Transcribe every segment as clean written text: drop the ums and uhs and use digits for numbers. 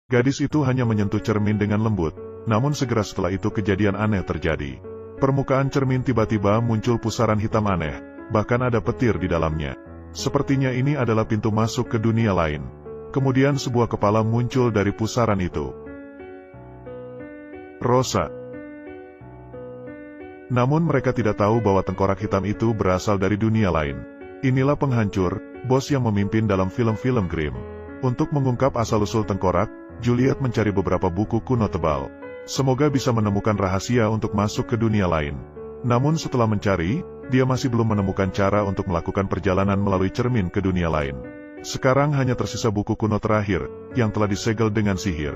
Gadis itu hanya menyentuh cermin dengan lembut, namun segera setelah itu kejadian aneh terjadi. Permukaan cermin tiba-tiba muncul pusaran hitam aneh, bahkan ada petir di dalamnya. Sepertinya ini adalah pintu masuk ke dunia lain. Kemudian sebuah kepala muncul dari pusaran itu. Rosa. Namun mereka tidak tahu bahwa tengkorak hitam itu berasal dari dunia lain. Inilah penghancur, bos yang memimpin dalam film-film Grimm. Untuk mengungkap asal-usul tengkorak, Juliet mencari beberapa buku kuno tebal. Semoga bisa menemukan rahasia untuk masuk ke dunia lain. Namun setelah mencari, dia masih belum menemukan cara untuk melakukan perjalanan melalui cermin ke dunia lain. Sekarang hanya tersisa buku kuno terakhir, yang telah disegel dengan sihir.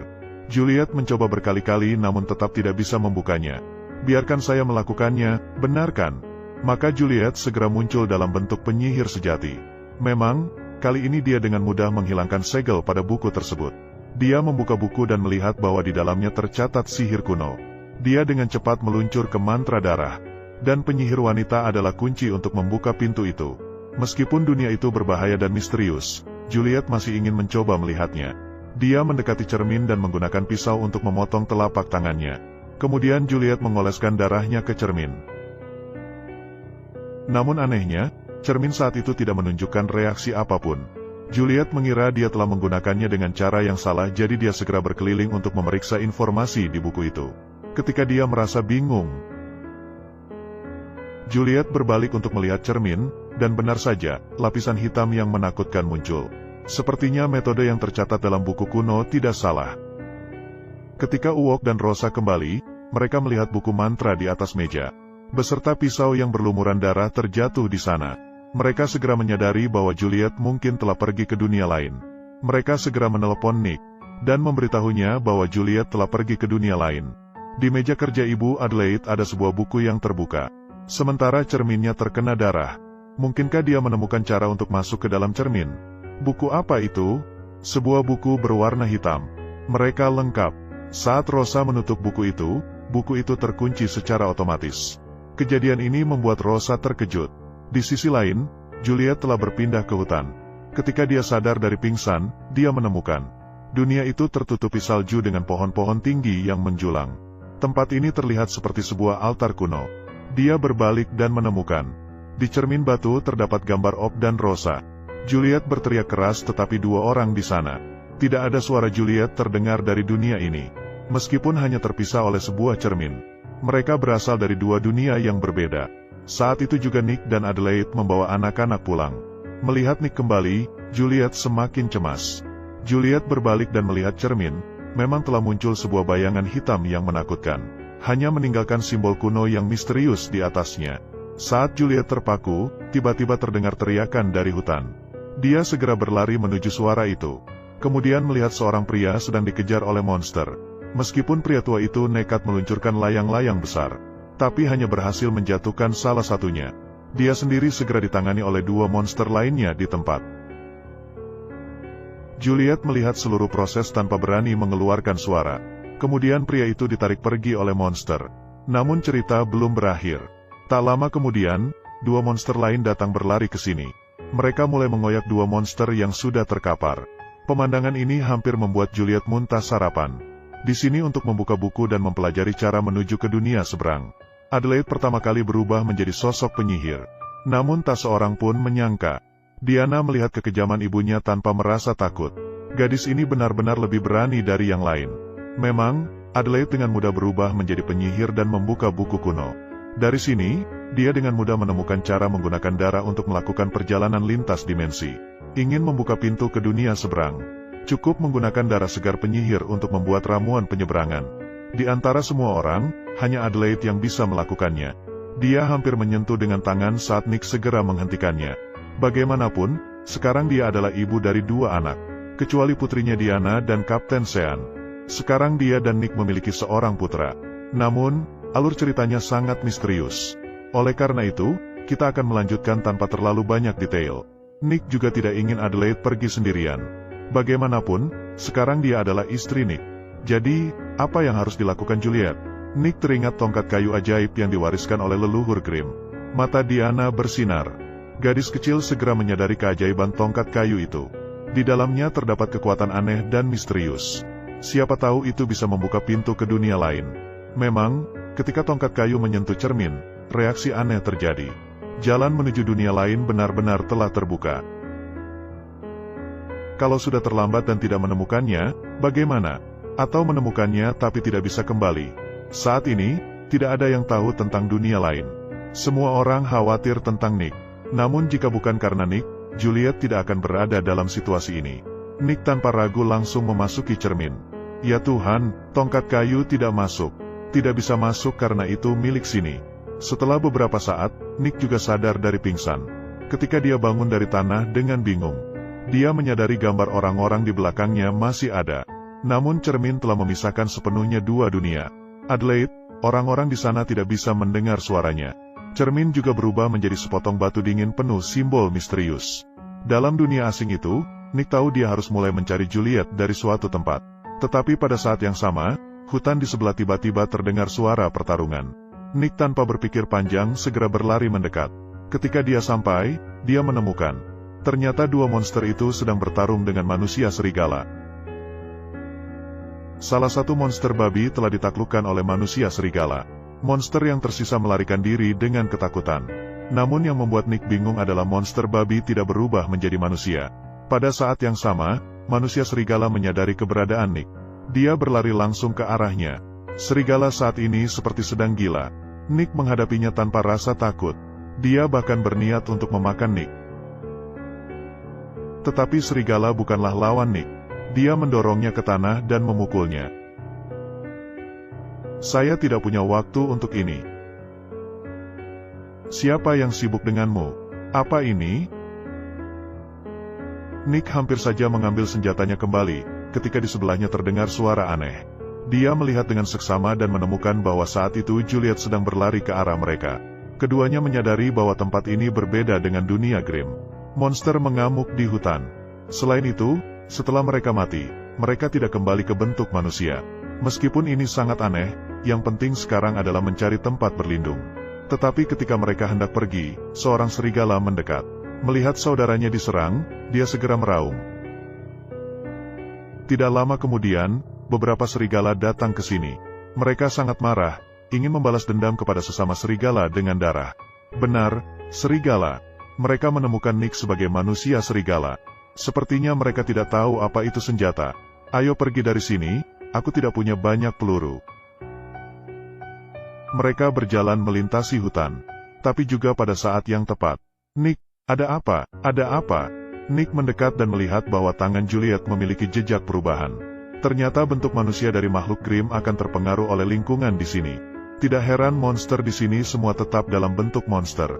Juliet mencoba berkali-kali namun tetap tidak bisa membukanya. Biarkan saya melakukannya, benar kan? Maka Juliet segera muncul dalam bentuk penyihir sejati. Memang, kali ini dia dengan mudah menghilangkan segel pada buku tersebut. Dia membuka buku dan melihat bahwa di dalamnya tercatat sihir kuno. Dia dengan cepat meluncur ke mantra darah. Dan penyihir wanita adalah kunci untuk membuka pintu itu. Meskipun dunia itu berbahaya dan misterius, Juliet masih ingin mencoba melihatnya. Dia mendekati cermin dan menggunakan pisau untuk memotong telapak tangannya. Kemudian Juliet mengoleskan darahnya ke cermin. Namun anehnya, cermin saat itu tidak menunjukkan reaksi apapun. Juliet mengira dia telah menggunakannya dengan cara yang salah, jadi dia segera berkeliling untuk memeriksa informasi di buku itu. Ketika dia merasa bingung, Juliet berbalik untuk melihat cermin, dan benar saja, lapisan hitam yang menakutkan muncul. Sepertinya metode yang tercatat dalam buku kuno tidak salah. Ketika Uok dan Rosa kembali, mereka melihat buku mantra di atas meja. Beserta pisau yang berlumuran darah terjatuh di sana. Mereka segera menyadari bahwa Juliet mungkin telah pergi ke dunia lain. Mereka segera menelepon Nick, dan memberitahunya bahwa Juliet telah pergi ke dunia lain. Di meja kerja Ibu Adelaide ada sebuah buku yang terbuka. Sementara cerminnya terkena darah. Mungkinkah dia menemukan cara untuk masuk ke dalam cermin? Buku apa itu? Sebuah buku berwarna hitam. Mereka lengkap. Saat Rosa menutup buku itu terkunci secara otomatis. Kejadian ini membuat Rosa terkejut. Di sisi lain, Juliet telah berpindah ke hutan. Ketika dia sadar dari pingsan, dia menemukan dunia itu tertutupi salju dengan pohon-pohon tinggi yang menjulang. Tempat ini terlihat seperti sebuah altar kuno. Dia berbalik dan menemukan di cermin batu terdapat gambar Op dan Rosa. Juliet berteriak keras tetapi dua orang di sana. Tidak ada suara Juliet terdengar dari dunia ini. Meskipun hanya terpisah oleh sebuah cermin. Mereka berasal dari dua dunia yang berbeda. Saat itu juga Nick dan Adelaide membawa anak-anak pulang. Melihat Nick kembali, Juliet semakin cemas. Juliet berbalik dan melihat cermin, memang telah muncul sebuah bayangan hitam yang menakutkan. Hanya meninggalkan simbol kuno yang misterius di atasnya. Saat Juliet terpaku, tiba-tiba terdengar teriakan dari hutan. Dia segera berlari menuju suara itu. Kemudian melihat seorang pria sedang dikejar oleh monster. Meskipun pria tua itu nekat meluncurkan layang-layang besar, tapi hanya berhasil menjatuhkan salah satunya. Dia sendiri segera ditangani oleh dua monster lainnya di tempat. Juliet melihat seluruh proses tanpa berani mengeluarkan suara. Kemudian pria itu ditarik pergi oleh monster. Namun cerita belum berakhir. Tak lama kemudian, dua monster lain datang berlari ke sini. Mereka mulai mengoyak dua monster yang sudah terkapar. Pemandangan ini hampir membuat Juliet muntah sarapan. Di sini untuk membuka buku dan mempelajari cara menuju ke dunia seberang. Adelaide pertama kali berubah menjadi sosok penyihir. Namun tak seorang pun menyangka. Diana melihat kekejaman ibunya tanpa merasa takut. Gadis ini benar-benar lebih berani dari yang lain. Memang, Adelaide dengan mudah berubah menjadi penyihir dan membuka buku kuno. Dari sini, dia dengan mudah menemukan cara menggunakan darah untuk melakukan perjalanan lintas dimensi. Ingin membuka pintu ke dunia seberang. Cukup menggunakan darah segar penyihir untuk membuat ramuan penyeberangan. Di antara semua orang, hanya Adelaide yang bisa melakukannya. Dia hampir menyentuh dengan tangan saat Nick segera menghentikannya. Bagaimanapun, sekarang dia adalah ibu dari dua anak. Kecuali putrinya Diana dan Kapten Sean. Sekarang dia dan Nick memiliki seorang putra. Namun, alur ceritanya sangat misterius. Oleh karena itu, kita akan melanjutkan tanpa terlalu banyak detail. Nick juga tidak ingin Adelaide pergi sendirian. Bagaimanapun, sekarang dia adalah istri Nick. Jadi, apa yang harus dilakukan Juliet? Nick teringat tongkat kayu ajaib yang diwariskan oleh leluhur Grimm. Mata Diana bersinar. Gadis kecil segera menyadari keajaiban tongkat kayu itu. Di dalamnya terdapat kekuatan aneh dan misterius. Siapa tahu itu bisa membuka pintu ke dunia lain. Memang, ketika tongkat kayu menyentuh cermin, reaksi aneh terjadi. Jalan menuju dunia lain benar-benar telah terbuka. Kalau sudah terlambat dan tidak menemukannya, bagaimana? Atau menemukannya tapi tidak bisa kembali? Saat ini, tidak ada yang tahu tentang dunia lain. Semua orang khawatir tentang Nick. Namun jika bukan karena Nick, Juliet tidak akan berada dalam situasi ini. Nick tanpa ragu langsung memasuki cermin. Ya Tuhan, tongkat kayu tidak masuk. Tidak bisa masuk karena itu milik sini. Setelah beberapa saat, Nick juga sadar dari pingsan. Ketika dia bangun dari tanah dengan bingung, dia menyadari gambar orang-orang di belakangnya masih ada. Namun cermin telah memisahkan sepenuhnya dua dunia. Adelaide, orang-orang di sana tidak bisa mendengar suaranya. Cermin juga berubah menjadi sepotong batu dingin penuh simbol misterius. Dalam dunia asing itu, Nick tahu dia harus mulai mencari Juliet dari suatu tempat. Tetapi pada saat yang sama, hutan di sebelah tiba-tiba terdengar suara pertarungan. Nick tanpa berpikir panjang segera berlari mendekat. Ketika dia sampai, dia menemukan. Ternyata dua monster itu sedang bertarung dengan manusia serigala. Salah satu monster babi telah ditaklukkan oleh manusia serigala. Monster yang tersisa melarikan diri dengan ketakutan. Namun yang membuat Nick bingung adalah monster babi tidak berubah menjadi manusia. Pada saat yang sama, manusia serigala menyadari keberadaan Nick. Dia berlari langsung ke arahnya. Serigala saat ini seperti sedang gila. Nick menghadapinya tanpa rasa takut. Dia bahkan berniat untuk memakan Nick. Tetapi serigala bukanlah lawan Nick. Dia mendorongnya ke tanah dan memukulnya. Saya tidak punya waktu untuk ini. Siapa yang sibuk denganmu? Apa ini? Nick hampir saja mengambil senjatanya kembali, ketika di sebelahnya terdengar suara aneh. Dia melihat dengan seksama dan menemukan bahwa saat itu Juliet sedang berlari ke arah mereka. Keduanya menyadari bahwa tempat ini berbeda dengan dunia Grimm. Monster mengamuk di hutan. Selain itu, setelah mereka mati, mereka tidak kembali ke bentuk manusia. Meskipun ini sangat aneh, yang penting sekarang adalah mencari tempat berlindung. Tetapi ketika mereka hendak pergi, seorang serigala mendekat. Melihat saudaranya diserang, dia segera meraung. Tidak lama kemudian, beberapa serigala datang ke sini. Mereka sangat marah, ingin membalas dendam kepada sesama serigala dengan darah. Benar, serigala. Mereka menemukan Nick sebagai manusia serigala. Sepertinya mereka tidak tahu apa itu senjata. Ayo pergi dari sini, aku tidak punya banyak peluru. Mereka berjalan melintasi hutan. Tapi juga pada saat yang tepat. Nick, ada apa? Ada apa? Nick mendekat dan melihat bahwa tangan Juliet memiliki jejak perubahan. Ternyata bentuk manusia dari makhluk Grimm akan terpengaruh oleh lingkungan di sini. Tidak heran monster di sini semua tetap dalam bentuk monster.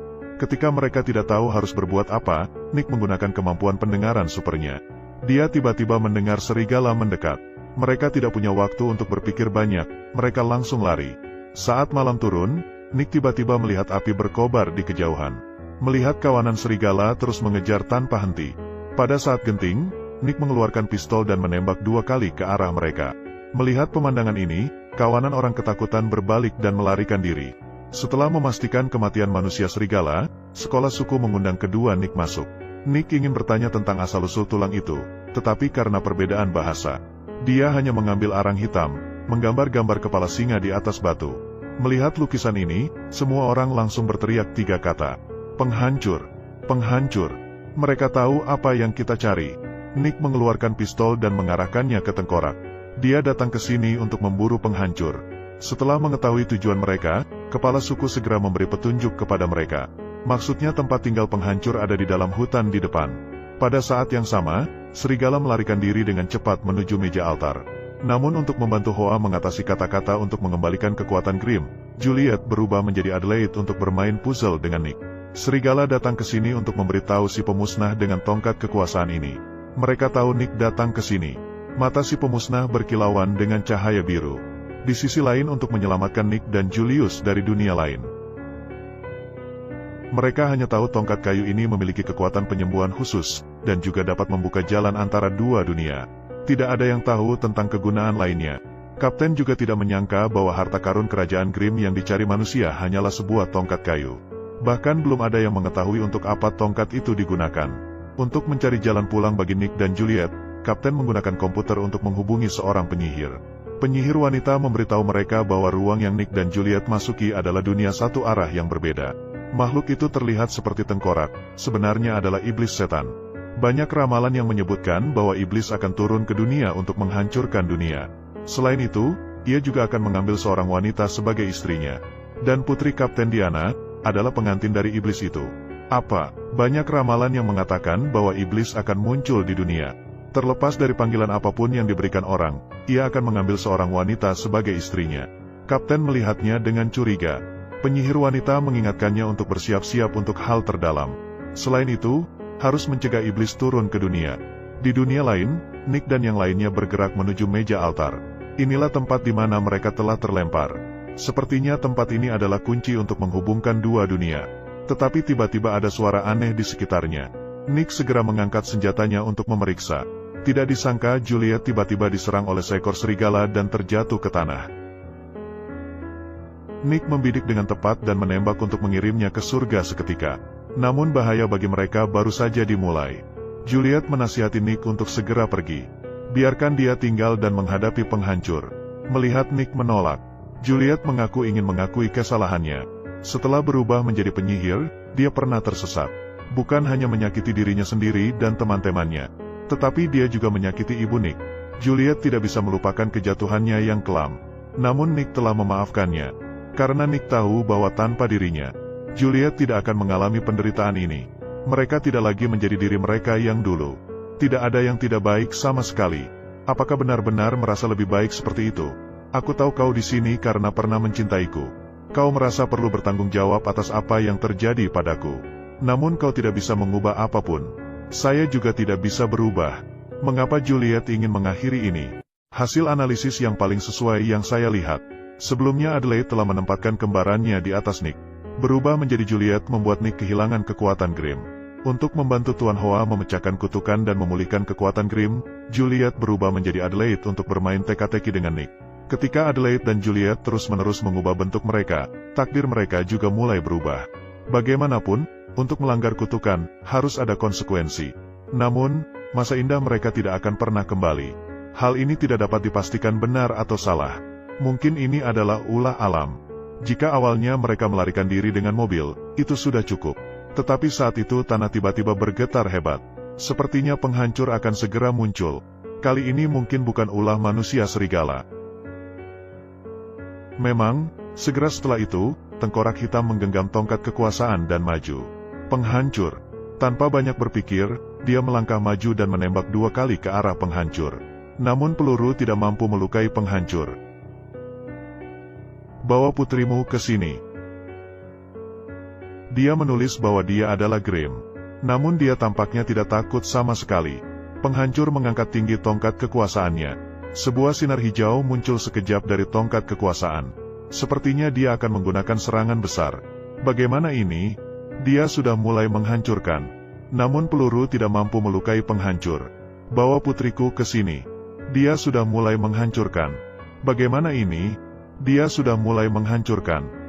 Ketika mereka tidak tahu harus berbuat apa, Nick menggunakan kemampuan pendengaran supernya. Dia tiba-tiba mendengar serigala mendekat. Mereka tidak punya waktu untuk berpikir banyak, mereka langsung lari. Saat malam turun, Nick tiba-tiba melihat api berkobar di kejauhan. Melihat kawanan serigala terus mengejar tanpa henti. Pada saat genting, Nick mengeluarkan pistol dan menembak 2 kali ke arah mereka. Melihat pemandangan ini, kawanan orang ketakutan berbalik dan melarikan diri. Setelah memastikan kematian manusia serigala, sekolah suku mengundang kedua Nick masuk. Nick ingin bertanya tentang asal-usul tulang itu, tetapi karena perbedaan bahasa, dia hanya mengambil arang hitam, menggambar-gambar kepala singa di atas batu. Melihat lukisan ini, semua orang langsung berteriak 3 kata. Penghancur! Penghancur! Mereka tahu apa yang kita cari. Nick mengeluarkan pistol dan mengarahkannya ke tengkorak. Dia datang ke sini untuk memburu penghancur. Setelah mengetahui tujuan mereka, kepala suku segera memberi petunjuk kepada mereka. Maksudnya tempat tinggal penghancur ada di dalam hutan di depan. Pada saat yang sama, serigala melarikan diri dengan cepat menuju meja altar. Namun untuk membantu Hoa mengatasi kata-kata untuk mengembalikan kekuatan Grimm, Juliet berubah menjadi Adelaide untuk bermain puzzle dengan Nick. Serigala datang ke sini untuk memberitahu si pemusnah dengan tongkat kekuasaan ini. Mereka tahu Nick datang ke sini. Mata si pemusnah berkilauan dengan cahaya biru. Di sisi lain untuk menyelamatkan Nick dan Julius dari dunia lain. Mereka hanya tahu tongkat kayu ini memiliki kekuatan penyembuhan khusus, dan juga dapat membuka jalan antara dua dunia. Tidak ada yang tahu tentang kegunaan lainnya. Kapten juga tidak menyangka bahwa harta karun kerajaan Grimm yang dicari manusia hanyalah sebuah tongkat kayu. Bahkan belum ada yang mengetahui untuk apa tongkat itu digunakan. Untuk mencari jalan pulang bagi Nick dan Juliet, Kapten menggunakan komputer untuk menghubungi seorang penyihir. Penyihir wanita memberitahu mereka bahwa ruang yang Nick dan Juliet masuki adalah dunia satu arah yang berbeda. Makhluk itu terlihat seperti tengkorak, sebenarnya adalah iblis setan. Banyak ramalan yang menyebutkan bahwa iblis akan turun ke dunia untuk menghancurkan dunia. Selain itu, ia juga akan mengambil seorang wanita sebagai istrinya. Dan putri Kapten Diana adalah pengantin dari iblis itu. Apa? Banyak ramalan yang mengatakan bahwa iblis akan muncul di dunia. Terlepas dari panggilan apapun yang diberikan orang, ia akan mengambil seorang wanita sebagai istrinya. Kapten melihatnya dengan curiga. Penyihir wanita mengingatkannya untuk bersiap-siap untuk hal terdalam. Selain itu, harus mencegah iblis turun ke dunia. Di dunia lain, Nick dan yang lainnya bergerak menuju meja altar. Inilah tempat di mana mereka telah terlempar. Sepertinya tempat ini adalah kunci untuk menghubungkan dua dunia. Tetapi tiba-tiba ada suara aneh di sekitarnya. Nick segera mengangkat senjatanya untuk memeriksa. Tidak disangka Juliet tiba-tiba diserang oleh seekor serigala dan terjatuh ke tanah. Nick membidik dengan tepat dan menembak untuk mengirimnya ke surga seketika. Namun bahaya bagi mereka baru saja dimulai. Juliet menasihati Nick untuk segera pergi. Biarkan dia tinggal dan menghadapi penghancur. Melihat Nick menolak, Juliet mengaku ingin mengakui kesalahannya. Setelah berubah menjadi penyihir, dia pernah tersesat. Bukan hanya menyakiti dirinya sendiri dan teman-temannya, tetapi dia juga menyakiti ibu Nick. Juliet tidak bisa melupakan kejatuhannya yang kelam. Namun Nick telah memaafkannya. Karena Nick tahu bahwa tanpa dirinya, Juliet tidak akan mengalami penderitaan ini. Mereka tidak lagi menjadi diri mereka yang dulu. Tidak ada yang tidak baik sama sekali. Apakah benar-benar merasa lebih baik seperti itu? Aku tahu kau di sini karena pernah mencintaiku. Kau merasa perlu bertanggung jawab atas apa yang terjadi padaku. Namun kau tidak bisa mengubah apapun. Saya juga tidak bisa berubah. Mengapa Juliet ingin mengakhiri ini? Hasil analisis yang paling sesuai yang saya lihat. Sebelumnya Adelaide telah menempatkan kembarannya di atas Nick. Berubah menjadi Juliet membuat Nick kehilangan kekuatan Grimm. Untuk membantu Tuan Hoa memecahkan kutukan dan memulihkan kekuatan Grimm, Juliet berubah menjadi Adelaide untuk bermain teka-teki dengan Nick. Ketika Adelaide dan Juliet terus-menerus mengubah bentuk mereka, takdir mereka juga mulai berubah. Bagaimanapun, untuk melanggar kutukan, harus ada konsekuensi. Namun, masa indah mereka tidak akan pernah kembali. Hal ini tidak dapat dipastikan benar atau salah. Mungkin ini adalah ulah alam. Jika awalnya mereka melarikan diri dengan mobil, itu sudah cukup. Tetapi saat itu tanah tiba-tiba bergetar hebat. Sepertinya penghancur akan segera muncul. Kali ini mungkin bukan ulah manusia serigala. Memang, segera setelah itu, tengkorak hitam menggenggam tongkat kekuasaan dan maju. Penghancur. Tanpa banyak berpikir, dia melangkah maju dan menembak 2 kali ke arah penghancur. Namun peluru tidak mampu melukai penghancur. Bawa putrimu ke sini. Dia menulis bahwa dia adalah Grimm. Namun dia tampaknya tidak takut sama sekali. Penghancur mengangkat tinggi tongkat kekuasaannya. Sebuah sinar hijau muncul sekejap dari tongkat kekuasaan. Sepertinya dia akan menggunakan serangan besar. Bagaimana ini? Dia sudah mulai menghancurkan. Namun peluru tidak mampu melukai penghancur. Bawa putriku ke sini. Dia sudah mulai menghancurkan. Bagaimana ini? Dia sudah mulai menghancurkan.